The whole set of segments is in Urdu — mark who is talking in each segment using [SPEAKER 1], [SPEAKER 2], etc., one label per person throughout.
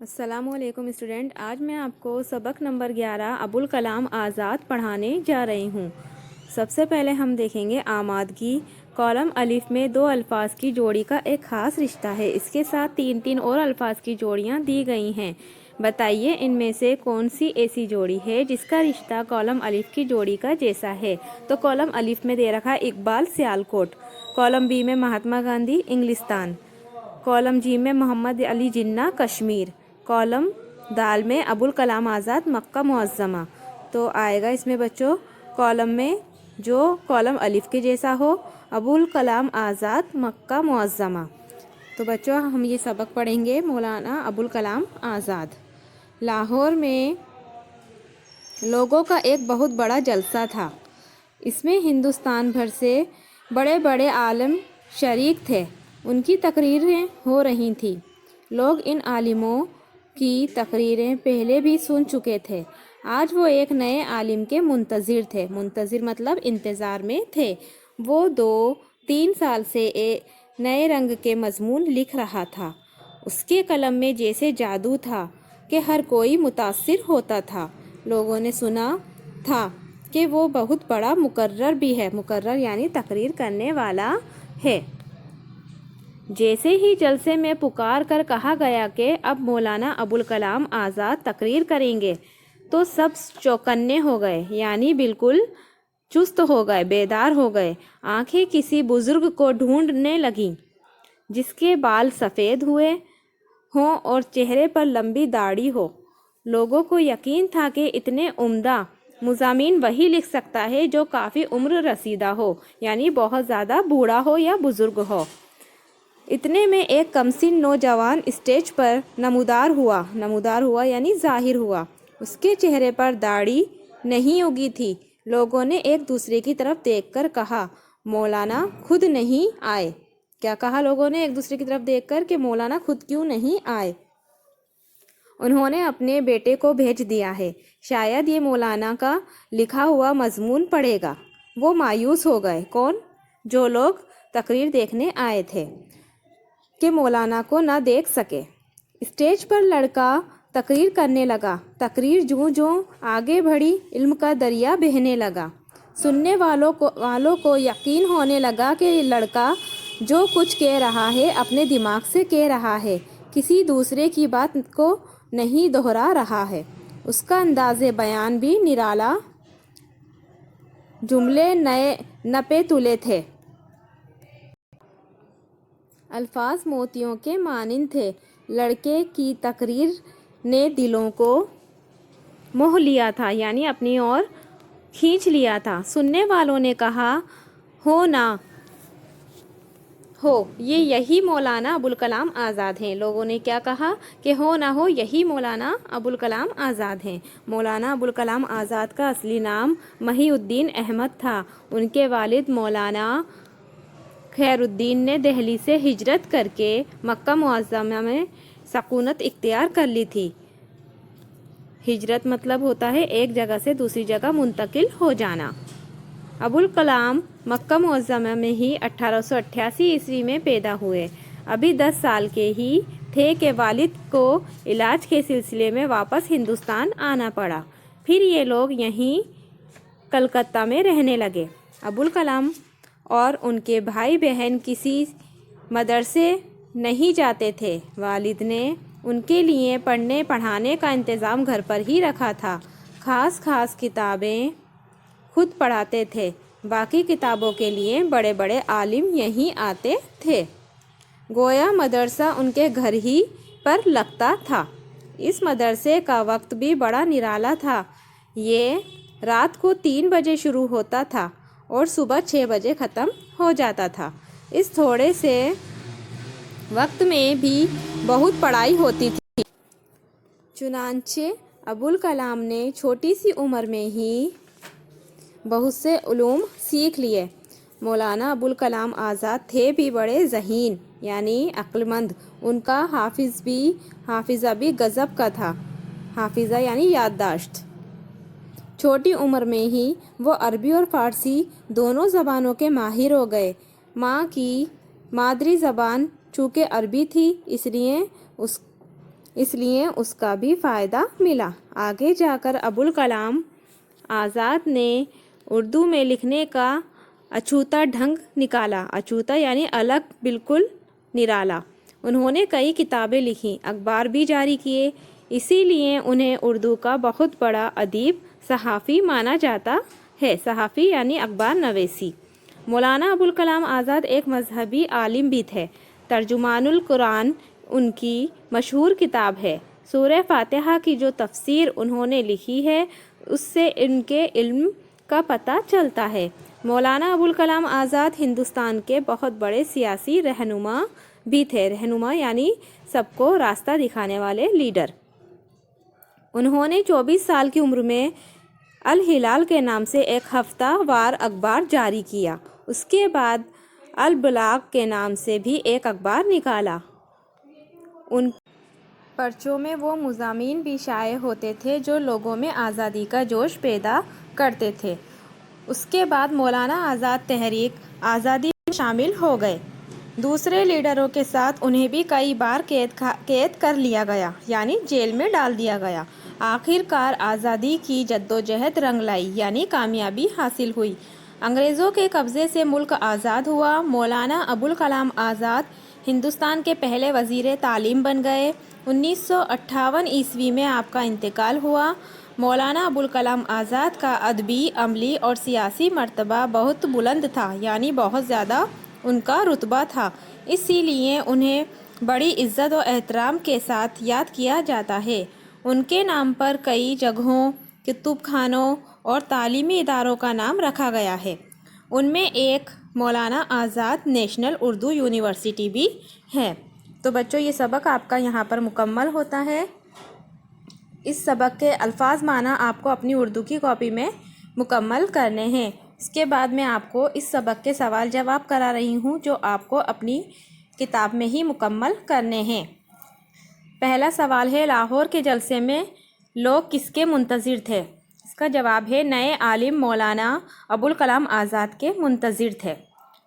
[SPEAKER 1] السلام علیکم اسٹوڈنٹ، آج میں آپ کو سبق نمبر 11 ابوالکلام آزاد پڑھانے جا رہی ہوں۔ سب سے پہلے ہم دیکھیں گے آمادگی۔ کالم الف میں دو الفاظ کی جوڑی کا ایک خاص رشتہ ہے۔ اس کے ساتھ تین اور الفاظ کی جوڑیاں دی گئی ہیں۔ بتائیے ان میں سے کون سی ایسی جوڑی ہے جس کا رشتہ کالم الف کی جوڑی کا جیسا ہے؟ تو کالم الف میں دے رکھا ہے اقبال سیالکوٹ، کالم بی میں مہاتما گاندھی انگلستان، کالم جی میں محمد علی جناح کشمیر، کالم دال میں ابوالکلام آزاد مکہ معظمہ۔ تو آئے گا اس میں بچوں کالم میں جو کالم الف کے جیسا ہو، ابوالکلام آزاد مکہ معظمہ۔ تو بچوں ہم یہ سبق پڑھیں گے مولانا ابوالکلام آزاد۔ لاہور میں لوگوں کا ایک بہت بڑا جلسہ تھا۔ اس میں ہندوستان بھر سے بڑے بڑے عالم شریک تھے۔ ان کی تقریریں ہو رہی تھیں۔ لوگ ان عالموں کی تقریریں پہلے بھی سن چکے تھے۔ آج وہ ایک نئے عالم کے منتظر تھے۔ منتظر مطلب انتظار میں تھے۔ وہ 2-3 سال سے نئے رنگ کے مضمون لکھ رہا تھا۔ اس کے قلم میں جیسے جادو تھا کہ ہر کوئی متاثر ہوتا تھا۔ لوگوں نے سنا تھا کہ وہ بہت بڑا مقرر بھی ہے۔ مقرر یعنی تقریر کرنے والا ہے۔ جیسے ہی جلسے میں پکار کر کہا گیا کہ اب مولانا ابوالکلام آزاد تقریر کریں گے تو سب چوکنے ہو گئے، یعنی بالکل چست ہو گئے، بیدار ہو گئے۔ آنکھیں کسی بزرگ کو ڈھونڈنے لگیں جس کے بال سفید ہوئے ہوں اور چہرے پر لمبی داڑھی ہو۔ لوگوں کو یقین تھا کہ اتنے عمدہ مضامین وہی لکھ سکتا ہے جو کافی عمر رسیدہ ہو، یعنی بہت زیادہ بوڑھا ہو یا بزرگ ہو۔ اتنے میں ایک کمسن نوجوان اسٹیج پر نمودار ہوا یعنی ظاہر ہوا۔ اس کے چہرے پر داڑھی نہیں اگی تھی۔ لوگوں نے ایک دوسرے کی طرف دیکھ کر کہا مولانا خود نہیں آئے۔ کیا کہا لوگوں نے ایک دوسرے کی طرف دیکھ کر کہ مولانا خود کیوں نہیں آئے؟ انہوں نے اپنے بیٹے کو بھیج دیا ہے، شاید یہ مولانا کا لکھا ہوا مضمون پڑھے گا۔ وہ مایوس ہو گئے۔ کون؟ جو لوگ تقریر دیکھنے آئے تھے کہ مولانا کو نہ دیکھ سکے۔ اسٹیج پر لڑکا تقریر کرنے لگا۔ تقریر جوں آگے بڑھی علم کا دریا بہنے لگا۔ سننے والوں کو یقین ہونے لگا کہ یہ لڑکا جو کچھ کہہ رہا ہے اپنے دماغ سے کہہ رہا ہے، کسی دوسرے کی بات کو نہیں دہرا رہا ہے۔ اس کا انداز بیان بھی نرالا، جملے نپے تلے تھے۔ الفاظ موتیوں کے مانند تھے۔ لڑکے کی تقریر نے دلوں کو موہ لیا تھا، یعنی اپنی اور کھینچ لیا تھا۔ سننے والوں نے کہا ہو نہ ہو یہی مولانا ابوالکلام آزاد ہیں۔ لوگوں نے کیا کہا کہ ہو نہ ہو یہی مولانا ابوالکلام آزاد ہیں۔ مولانا ابوالکلام آزاد کا اصلی نام محی الدین احمد تھا۔ ان کے والد مولانا خیر الدین نے دہلی سے ہجرت کر کے مکہ معظمہ میں سکونت اختیار کر لی تھی۔ ہجرت مطلب ہوتا ہے ایک جگہ سے دوسری جگہ منتقل ہو جانا۔ ابوالکلام مکہ معظمہ میں ہی 1888 عیسوی میں پیدا ہوئے۔ ابھی 10 سال کے ہی تھے کہ والد کو علاج کے سلسلے میں واپس ہندوستان آنا پڑا۔ پھر یہ لوگ یہیں کلکتہ میں رہنے لگے۔ ابوالکلام اور ان کے بھائی بہن کسی مدرسے نہیں جاتے تھے۔ والد نے ان کے لیے پڑھنے پڑھانے کا انتظام گھر پر ہی رکھا تھا۔ خاص کتابیں خود پڑھاتے تھے، باقی کتابوں کے لیے بڑے بڑے عالم یہیں آتے تھے۔ گویا مدرسہ ان کے گھر ہی پر لگتا تھا۔ اس مدرسے کا وقت بھی بڑا نرالا تھا۔ یہ رات کو 3 بجے شروع ہوتا تھا اور صبح 6 بجے ختم ہو جاتا تھا۔ اس تھوڑے سے وقت میں بھی بہت پڑھائی ہوتی تھی۔ چنانچہ ابوالکلام نے چھوٹی سی عمر میں ہی بہت سے علوم سیکھ لیے۔ مولانا ابوالکلام آزاد تھے بھی بڑے ذہین یعنی عقل مند۔ ان کا حافظہ بھی غضب کا تھا۔ حافظہ یعنی یادداشت۔ چھوٹی عمر میں ہی وہ عربی اور فارسی دونوں زبانوں کے ماہر ہو گئے۔ ماں کی مادری زبان چونکہ عربی تھی، اس لیے اس لیے اس کا بھی فائدہ ملا۔ آگے جا کر ابوالکلام آزاد نے اردو میں لکھنے کا اچھوتا ڈھنگ نکالا۔ اچھوتا یعنی الگ، بالکل نرالا۔ انہوں نے کئی کتابیں لکھیں، اخبار بھی جاری کیے، اسی لیے انہیں اردو کا بہت بڑا ادیب، صحافی مانا جاتا ہے۔ صحافی یعنی اخبار نویسی۔ مولانا ابوالکلام آزاد ایک مذہبی عالم بھی تھے۔ ترجمان القرآن ان کی مشہور کتاب ہے۔ سورہ فاتحہ کی جو تفسیر انہوں نے لکھی ہے اس سے ان کے علم کا پتہ چلتا ہے۔ مولانا ابوالکلام آزاد ہندوستان کے بہت بڑے سیاسی رہنما بھی تھے۔ رہنما یعنی سب کو راستہ دکھانے والے، لیڈر۔ انہوں نے 24 سال کی عمر میں الہلال کے نام سے ایک ہفتہ وار اخبار جاری کیا۔ اس کے بعد البلاغ کے نام سے بھی ایک اخبار نکالا۔ ان پرچوں میں وہ مضامین بھی شائع ہوتے تھے جو لوگوں میں آزادی کا جوش پیدا کرتے تھے۔ اس کے بعد مولانا آزاد تحریک آزادی میں شامل ہو گئے۔ دوسرے لیڈروں کے ساتھ انہیں بھی کئی بار قید کر لیا گیا، یعنی جیل میں ڈال دیا گیا۔ آخر کار آزادی کی جدوجہد رنگ لائی، یعنی کامیابی حاصل ہوئی۔ انگریزوں کے قبضے سے ملک آزاد ہوا۔ مولانا ابوالکلام آزاد ہندوستان کے پہلے وزیر تعلیم بن گئے۔ 1958 عیسوی میں آپ کا انتقال ہوا۔ مولانا ابوالکلام آزاد کا ادبی، عملی اور سیاسی مرتبہ بہت بلند تھا، یعنی بہت زیادہ ان کا رتبہ تھا، اسی لیے انہیں بڑی عزت و احترام کے ساتھ یاد کیا جاتا ہے۔ ان کے نام پر کئی جگہوں، کتب خانوں اور تعلیمی اداروں کا نام رکھا گیا ہے۔ ان میں ایک مولانا آزاد نیشنل اردو یونیورسٹی بھی ہے۔ تو بچوں یہ سبق آپ کا یہاں پر مکمل ہوتا ہے۔ اس سبق کے الفاظ معنی آپ کو اپنی اردو کی کاپی میں مکمل کرنے ہیں۔ اس کے بعد میں آپ کو اس سبق کے سوال جواب کرا رہی ہوں جو آپ کو اپنی کتاب میں ہی مکمل کرنے ہیں۔ پہلا سوال ہے، لاہور کے جلسے میں لوگ کس کے منتظر تھے؟ اس کا جواب ہے، نئے عالم مولانا ابوالکلام آزاد کے منتظر تھے۔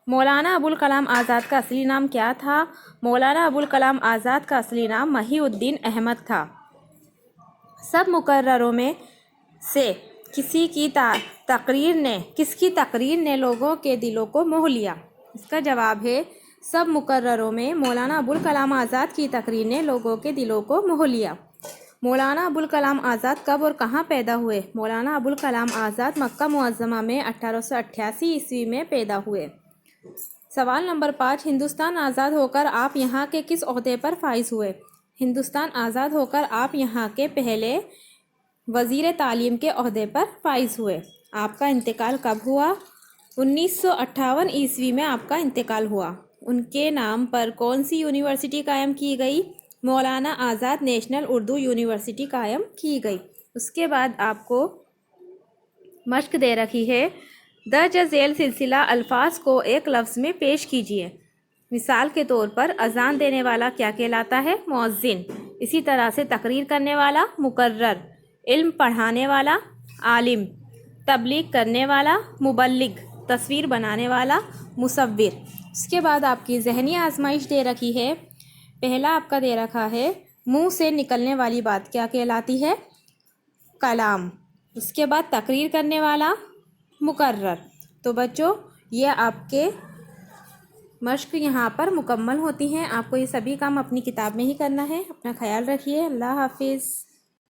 [SPEAKER 1] مولانا ابوالکلام آزاد کا اصلی نام کیا تھا؟ مولانا ابوالکلام آزاد کا اصلی نام محی الدین احمد تھا۔ سب مقرروں میں سے کس کی تقریر نے لوگوں کے دلوں کو موہ لیا؟ اس کا جواب ہے، سب مقرروں میں مولانا ابوالکلام آزاد کی تقریر نے لوگوں کے دلوں کو موہ لیا۔ مولانا ابوالکلام آزاد کب اور کہاں پیدا ہوئے؟ مولانا ابوالکلام آزاد مکہ معظمہ میں 1888 عیسوی میں پیدا ہوئے۔ سوال نمبر 5، ہندوستان آزاد ہو کر آپ یہاں کے کس عہدے پر فائز ہوئے؟ ہندوستان آزاد ہو کر آپ یہاں کے پہلے وزیر تعلیم کے عہدے پر فائز ہوئے۔ آپ کا انتقال کب ہوا؟ 1958 عیسوی میں آپ کا انتقال ہوا۔ ان کے نام پر کون سی یونیورسٹی قائم کی گئی؟ مولانا آزاد نیشنل اردو یونیورسٹی قائم کی گئی۔ اس کے بعد آپ کو مشق دے رکھی ہے، درج ذیل سلسلہ الفاظ کو ایک لفظ میں پیش کیجیے۔ مثال کے طور پر اذان دینے والا کیا کہلاتا ہے؟ مؤذن۔ اسی طرح سے تقریر کرنے والا مقرر، علم پڑھانے والا عالم، تبلیغ کرنے والا مبلغ، تصویر بنانے والا مصور۔ اس کے بعد آپ کی ذہنی آزمائش دے رکھی ہے۔ پہلا آپ کا دے رکھا ہے، منہ سے نکلنے والی بات کیا کہلاتی ہے؟ کلام۔ اس کے بعد تقریر کرنے والا مقرر۔ تو بچوں یہ آپ کے مشق یہاں پر مکمل ہوتی ہیں۔ آپ کو یہ سبھی کام اپنی کتاب میں ہی کرنا ہے۔ اپنا خیال رکھیے۔ اللہ حافظ۔